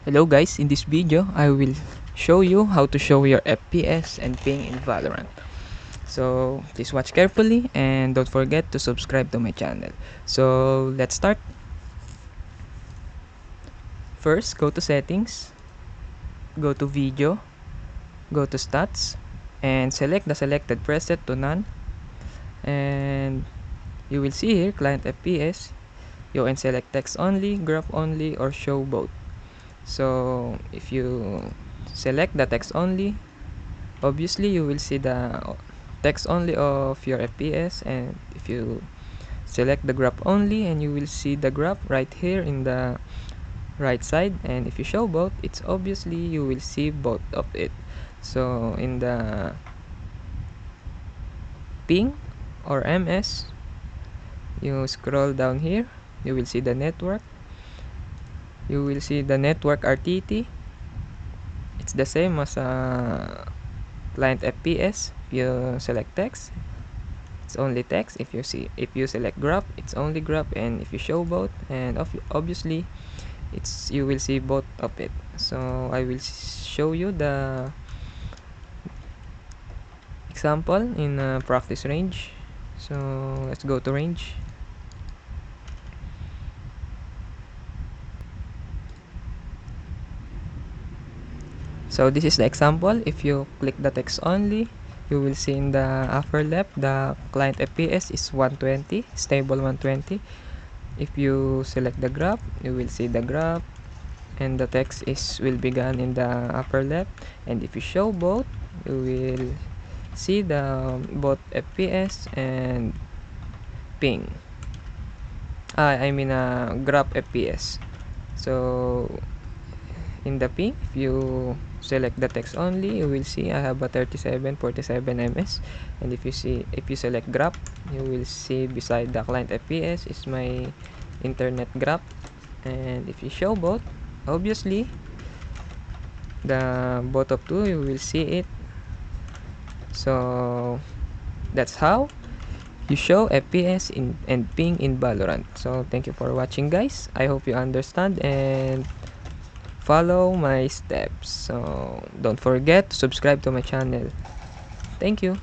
Hello guys, in this video I will show you how to show your FPS and ping in Valorant. So please watch carefully and don't forget to subscribe to my channel. So let's start. First, go to settings, go to video, go to stats, and select the selected preset to none. And you will see here client FPS. You can select text only, graph only, or show both. So if you select the text only, obviously you will see the text only of your FPS, and if you select the graph only, and you will see the graph right here in the right side, and if you show both, it's obviously you will see both of it. So in the ping or MS, you scroll down here, you will see the network, you will see the network RTT. It's the same as client FPS. If you select text, it's only text. If you select graph, it's only graph. And if you show both, and obviously you will see both of it. So I will show you the example in practice range. So let's go to range. So this is the example. If you click the text only, you will see in the upper left the client FPS is 120, stable 120. If you select the graph, you will see the graph, and the text will be gone in the upper left. And if you show both, you will see the both FPS and ping. I mean graph FPS. So in the ping, if you select the text only, you will see I have a 3747 ms. And if you select graph, you will see beside the client FPS is my internet graph. And if you show both, obviously the both of two you will see it. So that's how you show FPS and ping in Valorant. So thank you for watching guys. I hope you understand and follow my steps. So don't forget to subscribe to my channel. Thank you.